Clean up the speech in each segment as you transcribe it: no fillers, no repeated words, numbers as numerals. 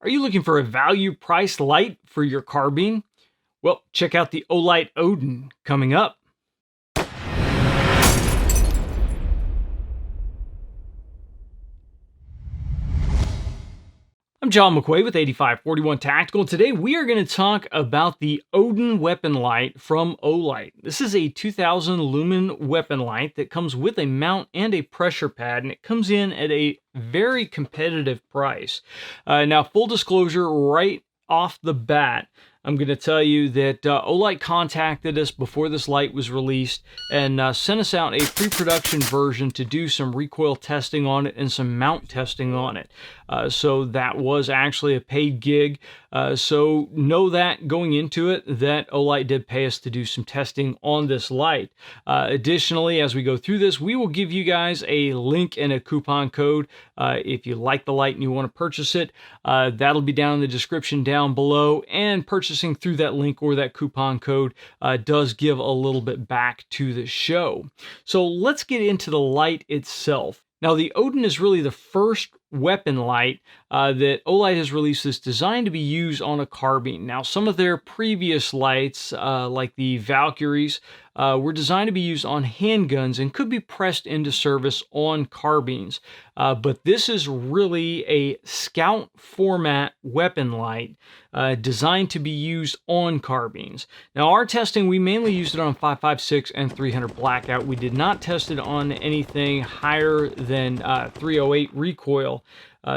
Are you looking for a value-priced light for your carbine? Well, check out the Olight Odin coming up. I'm John McQuay with 8541 Tactical, and today we are going to talk about the Odin weapon light from Olight. This is a 2000 lumen weapon light that comes with a mount and a pressure pad, and it comes in at a very competitive price. Now, full disclosure, right off the bat, I'm going to tell you that Olight contacted us before this light was released and sent us out a pre-production version to do some recoil testing on it and some mount testing on it. So that was actually a paid gig. So know that going into it, that Olight did pay us to do some testing on this light. Additionally, as we go through this, we will give you guys a link and a coupon code. If you like the light and you want to purchase it, that'll be down in the description down below, and purchasing through that link or that coupon code does give a little bit back to the show. So let's get into the light itself. Now, the Odin is really the first weapon light that Olight has released that's designed to be used on a carbine. Now, some of their previous lights, like the Valkyries, were designed to be used on handguns and could be pressed into service on carbines. But this is really a scout format weapon light designed to be used on carbines. Now, our testing, we mainly used it on 5.56 and 300 Blackout. We did not test it on anything higher than 308 recoil.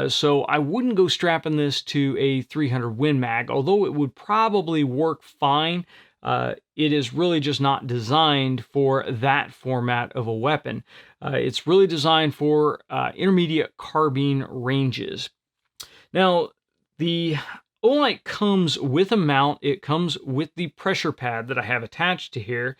So I wouldn't go strapping this to a 300 Win Mag, although it would probably work fine. It is really just not designed for that format of a weapon. It's really designed for intermediate carbine ranges. Now, the Olight comes with a mount. It comes with the pressure pad that I have attached to here,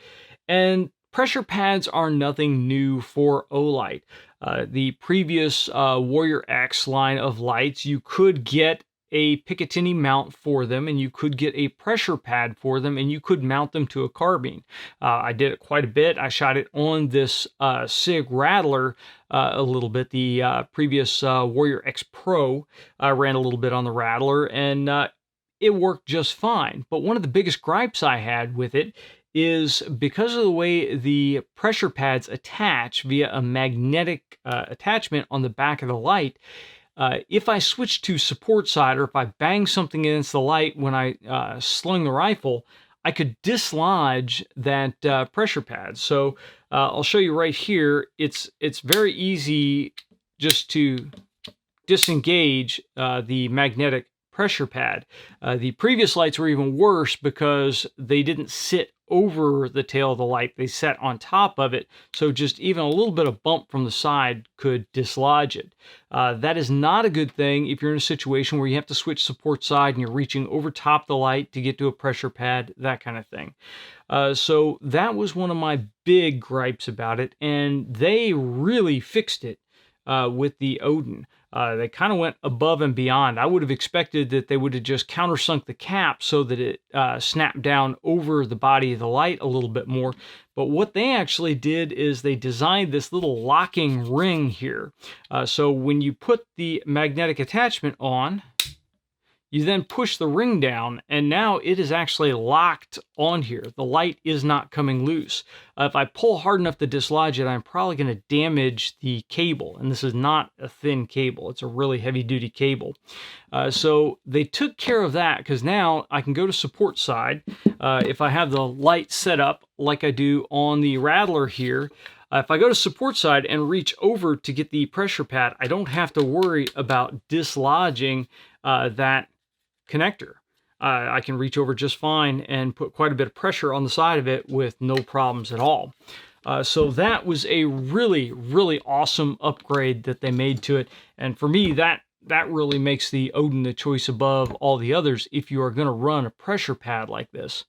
and pressure pads are nothing new for Olight. The previous Warrior X line of lights, you could get a Picatinny mount for them, and you could get a pressure pad for them, and you could mount them to a carbine. I did it quite a bit. I shot it on this SIG Rattler a little bit. The previous Warrior X Pro ran a little bit on the Rattler, and it worked just fine. But one of the biggest gripes I had with it is because of the way the pressure pads attach via a magnetic attachment on the back of the light. If I switch to support side, or if I bang something against the light when I slung the rifle, I could dislodge that pressure pad. So I'll show you right here. It's very easy just to disengage the magnetic pressure pad. The previous lights were even worse because they didn't sit over the tail of the light. They sat on top of it, so just even a little bit of bump from the side could dislodge it. That is not a good thing if you're in a situation where you have to switch support side and you're reaching over top of the light to get to a pressure pad, that kind of thing. So that was one of my big gripes about it, and they really fixed it with the Odin. They kind of went above and beyond. I would have expected that they would have just countersunk the cap so that it snapped down over the body of the light a little bit more. But what they actually did is they designed this little locking ring here. So when you put the magnetic attachment on, you then push the ring down, and now it is actually locked on here. The light is not coming loose. If I pull hard enough to dislodge it, I'm probably going to damage the cable, and this is not a thin cable. It's a really heavy-duty cable. So they took care of that, because now I can go to support side. If I have the light set up like I do on the Rattler here, if I go to support side and reach over to get the pressure pad, I don't have to worry about dislodging that connector. I can reach over just fine and put quite a bit of pressure on the side of it with no problems at all. So that was a really, really awesome upgrade that they made to it. And for me, that really makes the Odin the choice above all the others if you are going to run a pressure pad like this.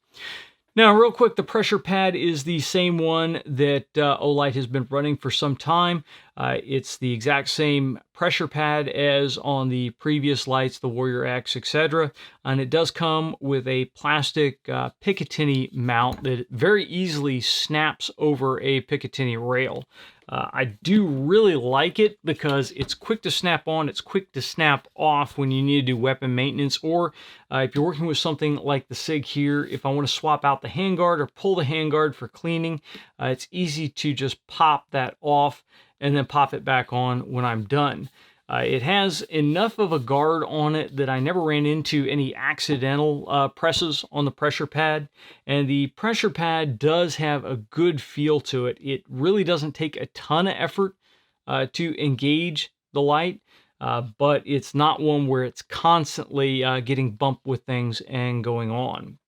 Now, real quick, the pressure pad is the same one that Olight has been running for some time. It's the exact same pressure pad as on the previous lights, the Warrior X, etc. And it does come with a plastic Picatinny mount that very easily snaps over a Picatinny rail. I do really like it because it's quick to snap on, it's quick to snap off when you need to do weapon maintenance, or if you're working with something like the SIG here, if I want to swap out the handguard or pull the handguard for cleaning, it's easy to just pop that off and then pop it back on when I'm done. It has enough of a guard on it that I never ran into any accidental presses on the pressure pad. And the pressure pad does have a good feel to it. It really doesn't take a ton of effort to engage the light, but it's not one where it's constantly getting bumped with things and going on.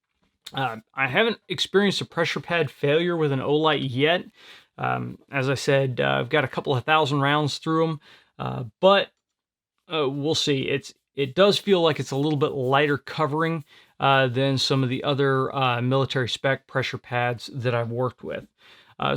I haven't experienced a pressure pad failure with an Olight yet. As I said, I've got a couple of thousand rounds through them. But we'll see. It does feel like it's a little bit lighter covering than some of the other military spec pressure pads that I've worked with.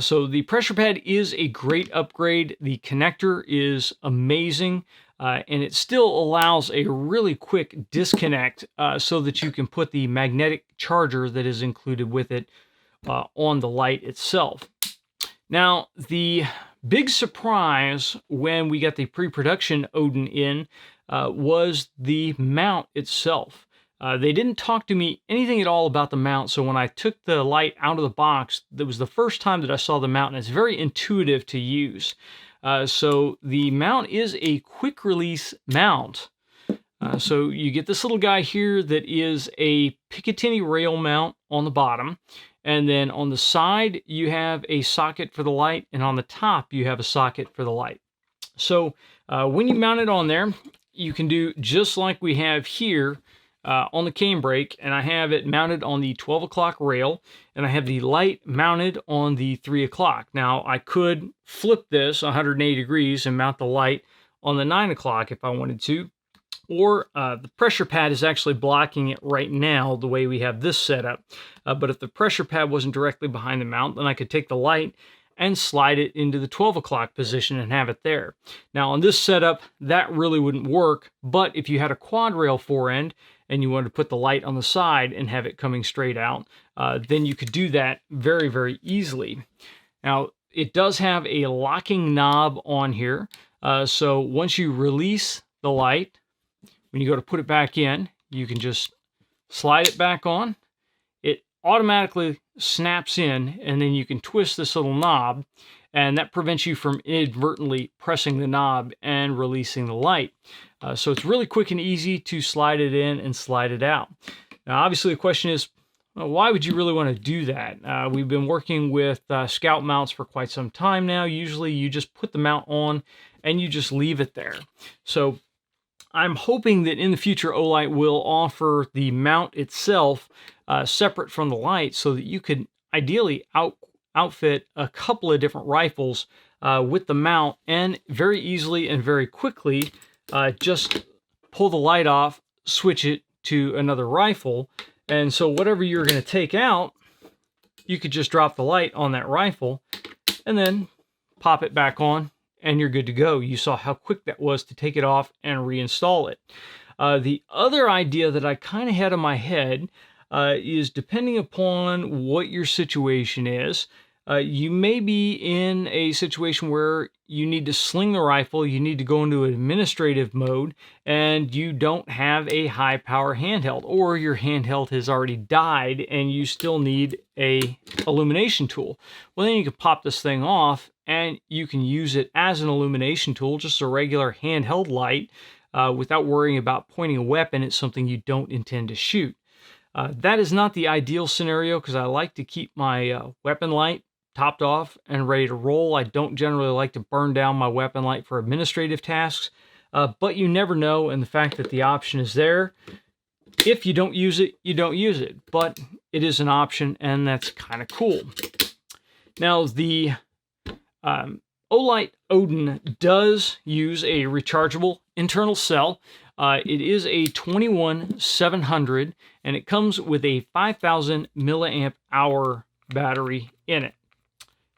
So the pressure pad is a great upgrade. The connector is amazing, and it still allows a really quick disconnect so that you can put the magnetic charger that is included with it on the light itself. Now, the big surprise when we got the pre-production Odin in was the mount itself. They didn't talk to me anything at all about the mount, so when I took the light out of the box, that was the first time that I saw the mount, and it's very intuitive to use. So the mount is a quick release mount. So you get this little guy here that is a Picatinny rail mount on the bottom. And then on the side, you have a socket for the light, and on the top, you have a socket for the light. So when you mount it on there, you can do just like we have here on the canebrake, and I have it mounted on the 12 o'clock rail, and I have the light mounted on the 3 o'clock. Now, I could flip this 180 degrees and mount the light on the 9 o'clock if I wanted to, or the pressure pad is actually blocking it right now the way we have this set up. But if the pressure pad wasn't directly behind the mount, then I could take the light and slide it into the 12 o'clock position and have it there. Now on this setup, that really wouldn't work, but if you had a quad rail forend and you wanted to put the light on the side and have it coming straight out, then you could do that very, very easily. Now, it does have a locking knob on here, so once you release the light, when you go to put it back in, you can just slide it back on. It automatically snaps in, and then you can twist this little knob, and that prevents you from inadvertently pressing the knob and releasing the light. So it's really quick and easy to slide it in and slide it out. Now, obviously, the question is, well, why would you really want to do that? We've been working with Scout mounts for quite some time now. Usually, you just put the mount on and you just leave it there. So I'm hoping that in the future, Olight will offer the mount itself separate from the light so that you could ideally outfit a couple of different rifles with the mount, and very easily and very quickly just pull the light off, switch it to another rifle. And so whatever you're going to take out, you could just drop the light on that rifle and then pop it back on, and you're good to go. You saw how quick that was to take it off and reinstall it. The other idea that I kind of had in my head is, depending upon what your situation is, you may be in a situation where you need to sling the rifle, you need to go into administrative mode, and you don't have a high power handheld, or your handheld has already died and you still need a illumination tool. Well, then you can pop this thing off and you can use it as an illumination tool, just a regular handheld light, without worrying about pointing a weapon at something you don't intend to shoot. That is not the ideal scenario, because I like to keep my weapon light topped off and ready to roll. I don't generally like to burn down my weapon light for administrative tasks, but you never know, and the fact that the option is there, if you don't use it, you don't use it, but it is an option, and that's kind of cool. Now, the Olight Odin does use a rechargeable internal cell. It is a 21700, and it comes with a 5000 milliamp hour battery in it.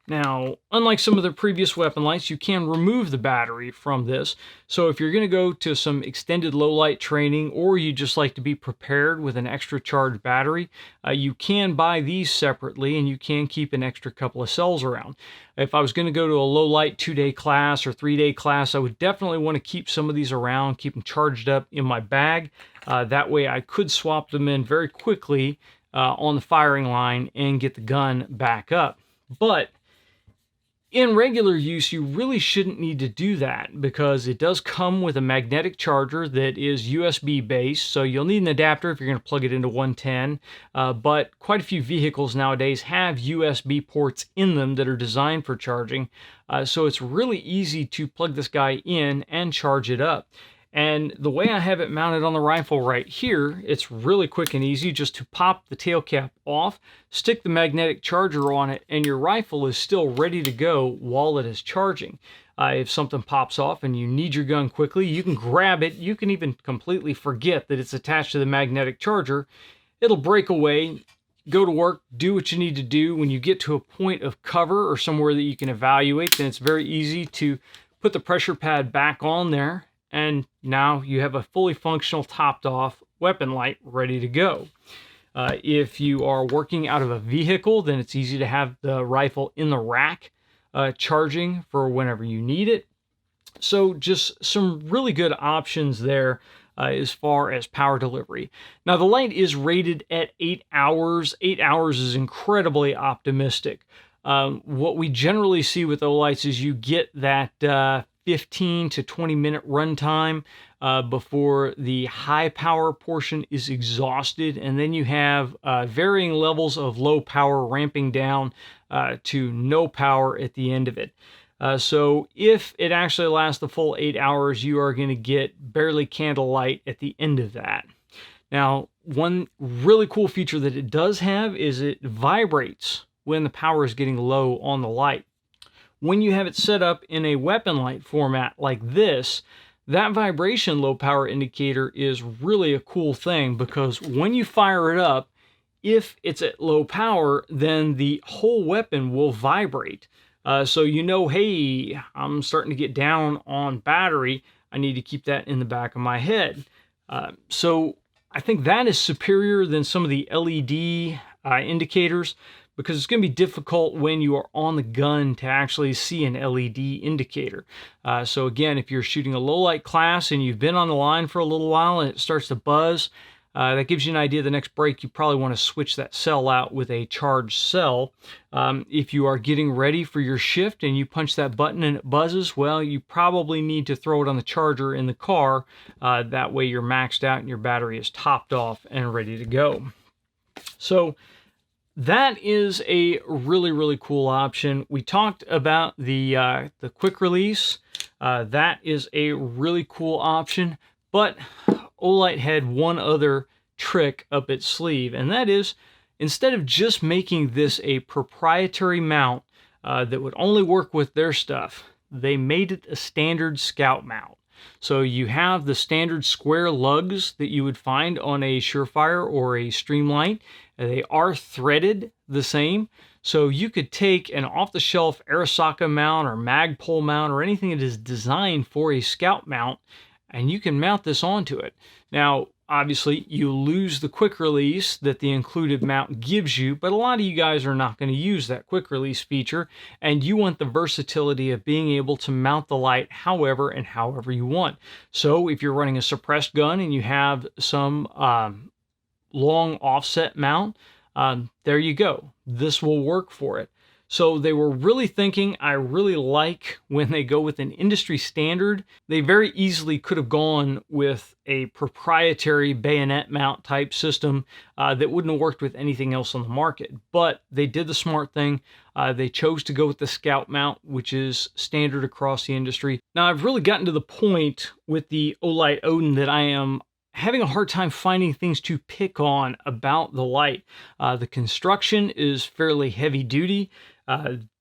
Now, unlike some of the previous weapon lights, you can remove the battery from this. So if you're going to go to some extended low light training, or you just like to be prepared with an extra charged battery, you can buy these separately and you can keep an extra couple of cells around. If I was going to go to a low light 2-day class or 3-day class, I would definitely want to keep some of these around, keep them charged up in my bag. That way I could swap them in very quickly on the firing line and get the gun back up. But in regular use, you really shouldn't need to do that because it does come with a magnetic charger that is USB based, so you'll need an adapter if you're going to plug it into 110, but quite a few vehicles nowadays have USB ports in them that are designed for charging, so it's really easy to plug this guy in and charge it up. And the way I have it mounted on the rifle right here, it's really quick and easy just to pop the tail cap off, stick the magnetic charger on it, and your rifle is still ready to go while it is charging. If something pops off and you need your gun quickly, you can grab it. You can even completely forget that it's attached to the magnetic charger. It'll break away, go to work, do what you need to do. When you get to a point of cover or somewhere that you can evaluate, then it's very easy to put the pressure pad back on there. And now you have a fully functional topped off weapon light ready to go. If you are working out of a vehicle, then it's easy to have the rifle in the rack charging for whenever you need it. So just some really good options there as far as power delivery. Now the light is rated at 8 hours. 8 hours is incredibly optimistic. What we generally see with Olights is you get that 15 to 20 minute runtime before the high power portion is exhausted, and then you have varying levels of low power ramping down to no power at the end of it. So if it actually lasts the full 8 hours, you are going to get barely candlelight at the end of that. Now, one really cool feature that it does have is it vibrates when the power is getting low on the light. When you have it set up in a weapon light format like this, that vibration low power indicator is really a cool thing, because when you fire it up, if it's at low power, then the whole weapon will vibrate. So you know, hey, I'm starting to get down on battery. I need to keep that in the back of my head. So I think that is superior than some of the LED indicators, because it's going to be difficult when you are on the gun to actually see an LED indicator. So again, if you're shooting a low light class and you've been on the line for a little while and it starts to buzz, that gives you an idea the next break you probably want to switch that cell out with a charged cell. If you are getting ready for your shift and you punch that button and it buzzes, well, you probably need to throw it on the charger in the car. That way you're maxed out and your battery is topped off and ready to go. So that is a really, really cool option. We talked about the quick release. That is a really cool option, but Olight had one other trick up its sleeve, and that is, instead of just making this a proprietary mount that would only work with their stuff, they made it a standard scout mount. So you have the standard square lugs that you would find on a Surefire or a Streamlight. They are threaded the same. So you could take an off-the-shelf Arisaka mount or Magpul mount or anything that is designed for a scout mount, and you can mount this onto it. Now, obviously, you lose the quick release that the included mount gives you, but a lot of you guys are not going to use that quick release feature, and you want the versatility of being able to mount the light however and however you want. So if you're running a suppressed gun and you have some long offset mount, there you go. This will work for it. So they were really thinking, I really like when they go with an industry standard. They very easily could have gone with a proprietary bayonet mount type system that wouldn't have worked with anything else on the market. But they did the smart thing. They chose to go with the Scout mount, which is standard across the industry. Now, I've really gotten to the point with the Olight Odin that I am having a hard time finding things to pick on about the light. The construction is fairly heavy duty.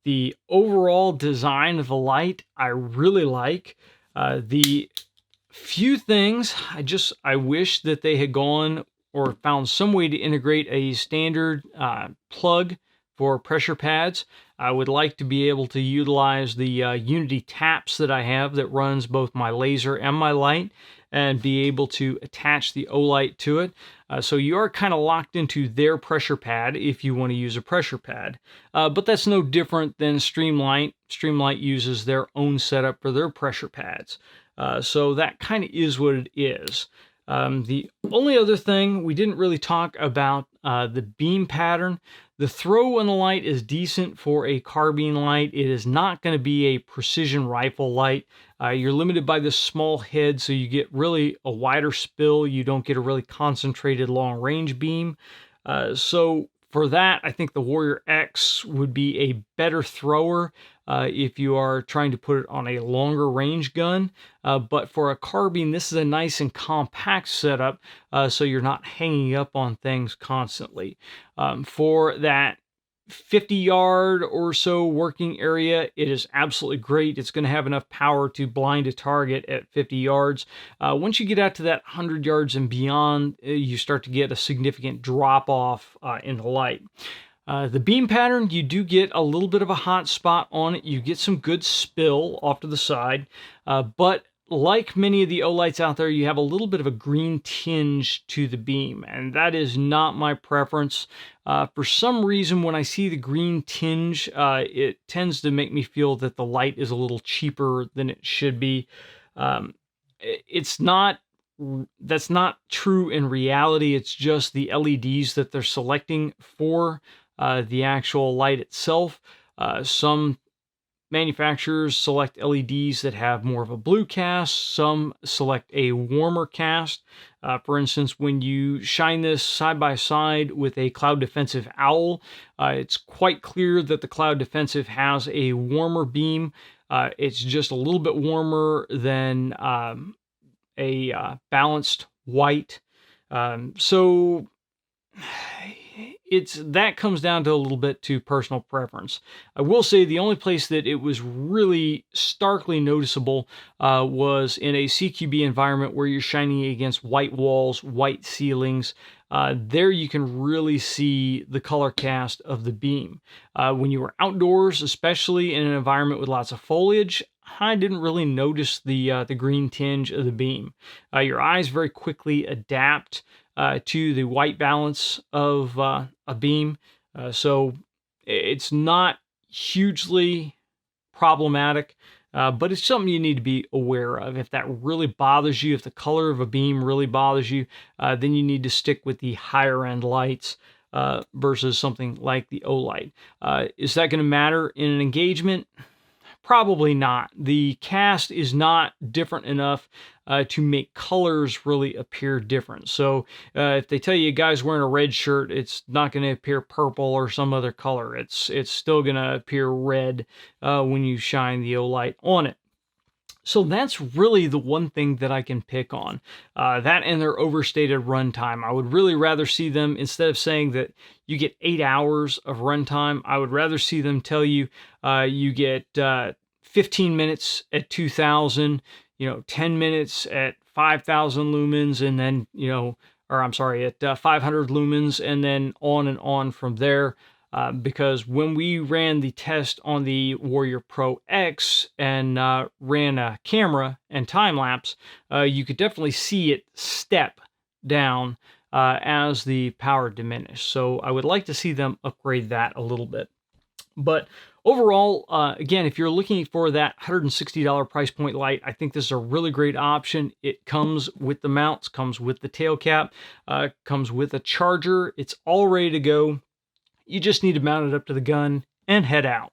The overall design of the light I really like. The few things I wish that they had gone or found some way to integrate a standard plug for pressure pads. I would like to be able to utilize the Unity taps that I have that runs both my laser and my light, and be able to attach the Olight to it. So you are kind of locked into their pressure pad if you want to use a pressure pad. But that's no different than Streamlight. Streamlight uses their own setup for their pressure pads. So that kind of is what it is. The only other thing, we didn't really talk about the beam pattern. The throw on the light is decent for a carbine light. It is not going to be a precision rifle light. You're limited by this small head, so you get really a wider spill. You don't get a really concentrated long range beam. So for that, I think the Warrior X would be a better thrower if you are trying to put it on a longer range gun. But for a carbine, this is a nice and compact setup, so you're not hanging up on things constantly. For that 50-yard or so working area, it is absolutely great. It's going to have enough power to blind a target at 50 yards. Once you get out to that 100 yards and beyond, you start to get a significant drop off in the light. The beam pattern, you do get a little bit of a hot spot on it. You get some good spill off to the side, but like many of the Olights out there, you have a little bit of a green tinge to the beam, and that is not my preference. For some reason, when I see the green tinge, it tends to make me feel that the light is a little cheaper than it should be. That's not true in reality. It's just the LEDs that they're selecting for the actual light itself. Some manufacturers select LEDs that have more of a blue cast. Some select a warmer cast. For instance, when you shine this side by side with a Cloud Defensive Owl, it's quite clear that the Cloud Defensive has a warmer beam. It's just a little bit warmer than a balanced white. So that comes down to a little bit to personal preference. I will say the only place that it was really starkly noticeable was in a CQB environment where you're shining against white walls, white ceilings. There you can really see the color cast of the beam. When you were outdoors, especially in an environment with lots of foliage, I didn't really notice the green tinge of the beam. Your eyes very quickly adapt to the white balance of a beam. So it's not hugely problematic, but it's something you need to be aware of. If that really bothers you, if the color of a beam really bothers you, then you need to stick with the higher end lights versus something like the Olight. Is that going to matter in an engagement? Probably not. The cast is not different enough to make colors really appear different. So if they tell you a guy's wearing a red shirt, it's not going to appear purple or some other color. It's still going to appear red when you shine the Olight on it. So that's really the one thing that I can pick on. That and their overstated runtime. I would really rather see them, instead of saying that you get 8 hours of runtime, I would rather see them tell you you get 15 minutes at 2,000, 10 minutes at 5,000 lumens, and then, at 500 lumens, and then on from there. Because when we ran the test on the Warrior Pro X and ran a camera and time lapse, you could definitely see it step down as the power diminished. So I would like to see them upgrade that a little bit. But overall, again, if you're looking for that $160 price point light, I think this is a really great option. It comes with the mounts, comes with the tail cap, comes with a charger. It's all ready to go. You just need to mount it up to the gun and head out.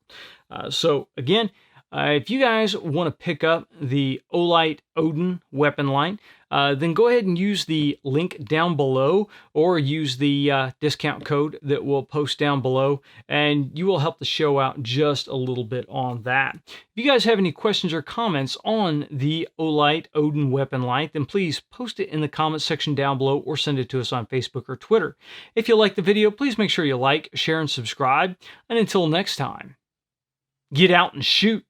So again, if you guys want to pick up the Olight Odin weapon light, then go ahead and use the link down below, or use the discount code that we'll post down below, and you will help the show out just a little bit on that. If you guys have any questions or comments on the Olight Odin weapon light, then please post it in the comments section down below, or send it to us on Facebook or Twitter. If you like the video, please make sure you like, share, and subscribe. And until next time, get out and shoot.